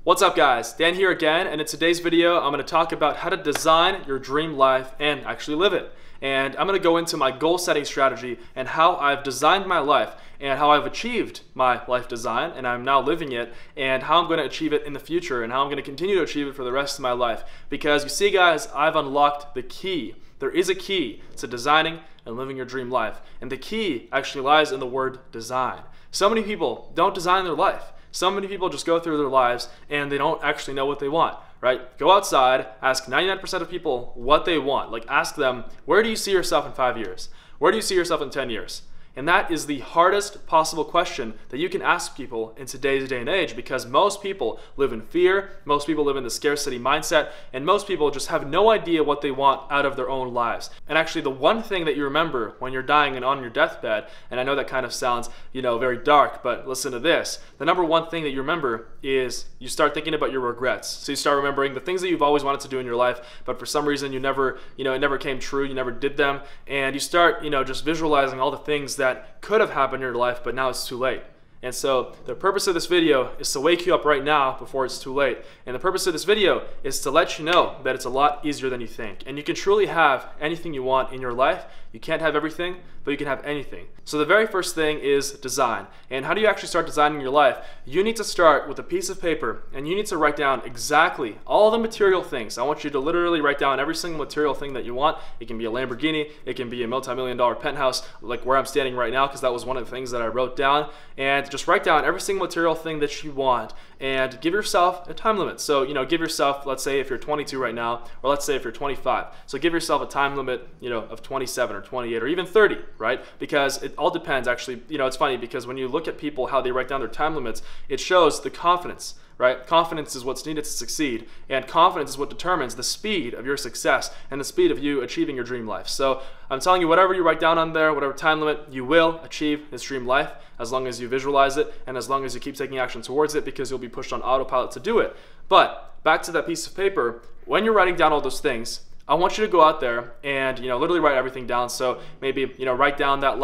What's up guys, Dan here again, and in today's video I'm going to talk about how to design your dream life and actually live it. And I'm going to go into my goal setting strategy and how I've designed my life and how I've achieved my life design and I'm now living it, and how I'm going to achieve it in the future and how I'm going to continue to achieve it for the rest of my life. Because you see guys, I've unlocked the key. There is a key to designing and living your dream life, and the key actually lies in the word design. So many people don't design their life. So many people just go through their lives and they don't actually know what they want, right? Go outside, ask 99% of people what they want. Like, ask them, where do you see yourself in 5 years? Where do you see yourself in 10 years? And that is the hardest possible question that you can ask people in today's day and age, because most people live in fear, most people live in the scarcity mindset, and most people just have no idea what they want out of their own lives. And actually the one thing that you remember when you're dying and on your deathbed, and I know that kind of sounds, very dark, but listen to this. The number one thing that you remember is you start thinking about your regrets. So you start remembering the things that you've always wanted to do in your life, but for some reason you never, it never came true, you never did them, and you start, just visualizing all the things that could have happened in your life, but now it's too late. And so the purpose of this video is to wake you up right now before it's too late. And the purpose of this video is to let you know that it's a lot easier than you think. And you can truly have anything you want in your life. You can't have everything, but you can have anything. So the very first thing is design. And how do you actually start designing your life? You need to start with a piece of paper and you need to write down exactly all the material things. I want you to literally write down every single material thing that you want. It can be a Lamborghini, it can be a multi-million-dollar penthouse like where I'm standing right now, because that was one of the things that I wrote down. And just write down every single material thing that you want and give yourself a time limit. So, give yourself, let's say if you're 22 right now, or let's say if you're 25. So give yourself a time limit, of 27 or 28 or even 30, right? Because it all depends actually. It's funny because when you look at people, how they write down their time limits, it shows the confidence, right? Confidence is what's needed to succeed, and confidence is what determines the speed of your success and the speed of you achieving your dream life. So I'm telling you, whatever you write down on there, whatever time limit, you will achieve this dream life as long as you visualize it and as long as you keep taking action towards it, because you'll be pushed on autopilot to do it. But back to that piece of paper, when you're writing down all those things, I want you to go out there and literally write everything down. So maybe write down that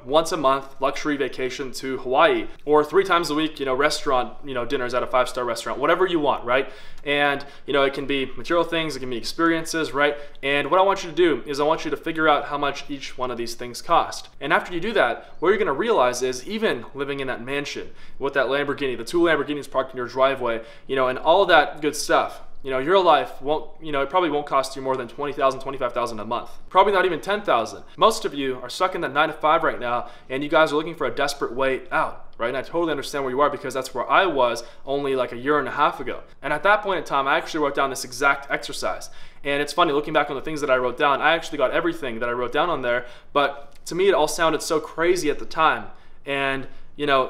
once a month luxury vacation to Hawaii, or 3 times a week restaurant dinners at a 5-star restaurant, whatever you want, right? And it can be material things, it can be experiences, right? And what I want you to do is I want you to figure out how much each one of these things cost. And after you do that, what you're going to realize is, even living in that mansion with that Lamborghini, the 2 Lamborghinis parked in your driveway, and all that good stuff, your life won't, it probably won't cost you more than $20,000, $25,000 a month. Probably not even $10,000. Most of you are stuck in that 9 to 5 right now, and you guys are looking for a desperate way out, right? And I totally understand where you are, because that's where I was only like a year and a half ago. And at that point in time, I actually wrote down this exact exercise. And it's funny, looking back on the things that I wrote down, I actually got everything that I wrote down on there, but to me it all sounded so crazy at the time. And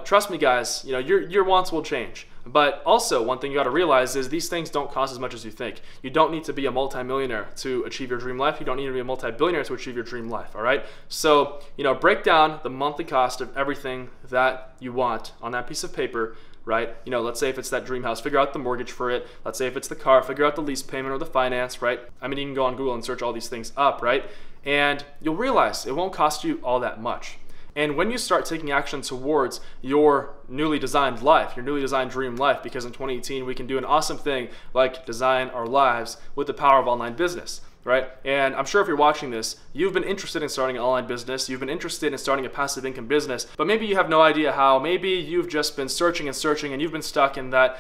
trust me guys, your wants will change. But also, one thing you got to realize is these things don't cost as much as you think. You don't need to be a multi-millionaire to achieve your dream life. You don't need to be a multi-billionaire to achieve your dream life, all right? So, break down the monthly cost of everything that you want on that piece of paper, right? Let's say if it's that dream house, figure out the mortgage for it. Let's say if it's the car, figure out the lease payment or the finance, right? I mean, you can go on Google and search all these things up, right? And you'll realize it won't cost you all that much. And when you start taking action towards your newly designed life, your newly designed dream life, because in 2018 we can do an awesome thing like design our lives with the power of online business, right? And I'm sure if you're watching this, you've been interested in starting an online business, you've been interested in starting a passive income business, but maybe you have no idea how. Maybe you've just been searching and searching and you've been stuck in that,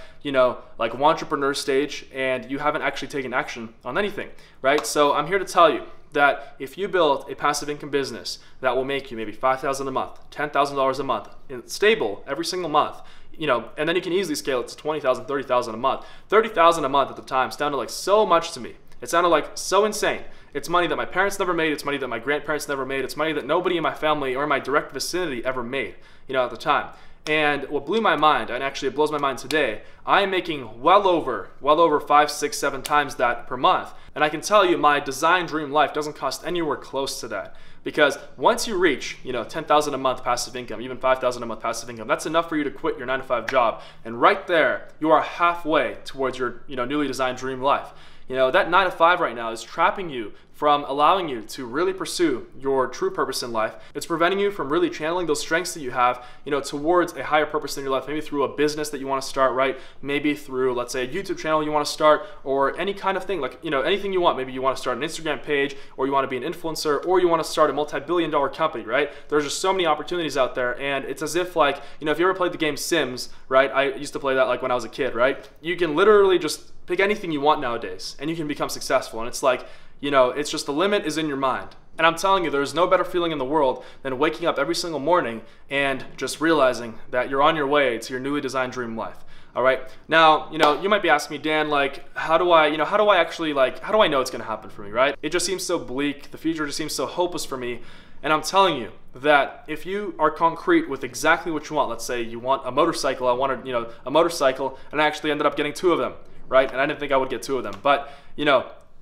like entrepreneur stage, and you haven't actually taken action on anything, right? So I'm here to tell you that if you build a passive income business that will make you maybe $5,000 a month, $10,000 a month, and stable every single month, and then you can easily scale it to $20,000, $30,000 a month. $30,000 a month at the time sounded like so much to me. It sounded like so insane. It's money that my parents never made, it's money that my grandparents never made, it's money that nobody in my family or in my direct vicinity ever made, at the time. And what blew my mind, and actually it blows my mind today, I am making well over 5, 6, 7 times that per month. And I can tell you my design dream life doesn't cost anywhere close to that. Because once you reach, $10,000 a month passive income, even $5,000 a month passive income, that's enough for you to quit your 9-to-5 job. And right there, you are halfway towards your, newly designed dream life. That 9-to-5 right now is trapping you from allowing you to really pursue your true purpose in life. It's preventing you from really channeling those strengths that you have, towards a higher purpose in your life, maybe through a business that you want to start, right? Maybe through, let's say, a YouTube channel you want to start, or any kind of thing, like, anything you want. Maybe you want to start an Instagram page, or you want to be an influencer, or you want to start a multi-billion-dollar company, right? There's just so many opportunities out there, and it's as if, like, if you ever played the game Sims, right? I used to play that, like, when I was a kid, right? You can literally just pick anything you want nowadays, and you can become successful. And it's like, it's just the limit is in your mind. And I'm telling you, there's no better feeling in the world than waking up every single morning and just realizing that you're on your way to your newly designed dream life. All right. Now, you might be asking me, Dan, like, how do I know it's going to happen for me, right? It just seems so bleak. The future just seems so hopeless for me. And I'm telling you that if you are concrete with exactly what you want, let's say you want a motorcycle, I wanted, a motorcycle, and I actually ended up getting 2 of them, right? And I didn't think I would get 2 of them. But,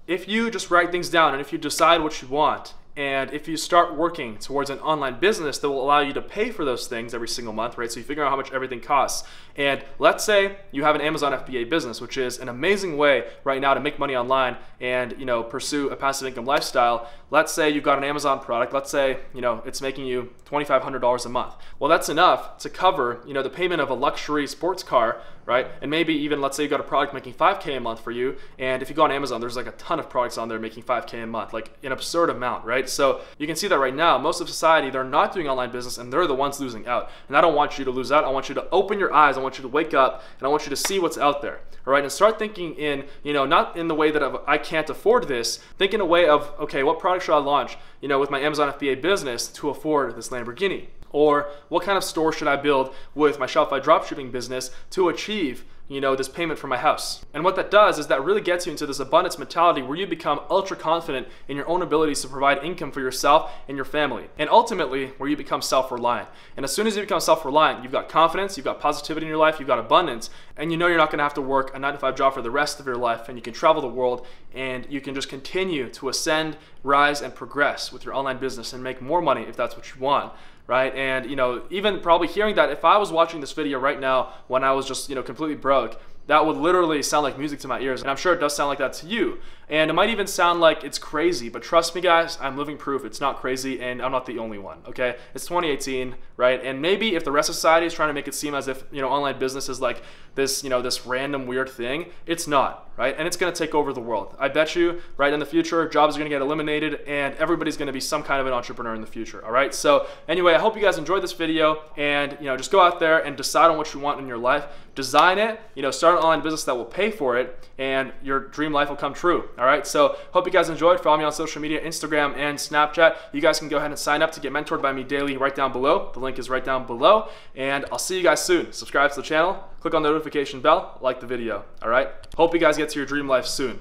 if you just write things down and if you decide what you want, and if you start working towards an online business that will allow you to pay for those things every single month, right? So you figure out how much everything costs. And let's say you have an Amazon FBA business, which is an amazing way right now to make money online and, pursue a passive income lifestyle. Let's say you've got an Amazon product. Let's say, it's making you $2,500 a month. Well, that's enough to cover, the payment of a luxury sports car, right? And maybe even, let's say you got a product making $5K a month for you. And if you go on Amazon, there's like a ton of products on there making $5K a month, like an absurd amount, right? So you can see that right now, most of society, they're not doing online business and they're the ones losing out. And I don't want you to lose out. I want you to open your eyes. I want you to wake up and I want you to see what's out there, all right? And start thinking in, not in the way that I can't afford this. Think in a way of, okay, what product should I launch, with my Amazon FBA business to afford this Lamborghini? Or what kind of store should I build with my Shopify dropshipping business to achieve, this payment for my house? And what that does is that really gets you into this abundance mentality where you become ultra confident in your own abilities to provide income for yourself and your family. And ultimately, where you become self-reliant. And as soon as you become self-reliant, you've got confidence, you've got positivity in your life, you've got abundance, and you're not gonna have to work a 9-to-5 job for the rest of your life, and you can travel the world and you can just continue to ascend, rise, and progress with your online business and make more money if that's what you want. Right? And even probably hearing that, if I was watching this video right now when I was just completely broke, that would literally sound like music to my ears. And I'm sure it does sound like that to you. And it might even sound like it's crazy, but trust me guys, I'm living proof it's not crazy and I'm not the only one, okay? It's 2018, right? And maybe if the rest of society is trying to make it seem as if, online business is like this, this random weird thing, it's not, right? And it's gonna take over the world. I bet you, right, in the future, jobs are gonna get eliminated and everybody's gonna be some kind of an entrepreneur in the future, all right? So anyway, I hope you guys enjoyed this video and, just go out there and decide on what you want in your life, design it, start an online business that will pay for it, and your dream life will come true. All right, so hope you guys enjoyed. Follow me on social media, Instagram and Snapchat. You guys can go ahead and sign up to get mentored by me daily right down below. The link is right down below, and I'll see you guys soon. Subscribe to the channel, click on the notification bell, like the video. All right, hope you guys get to your dream life soon.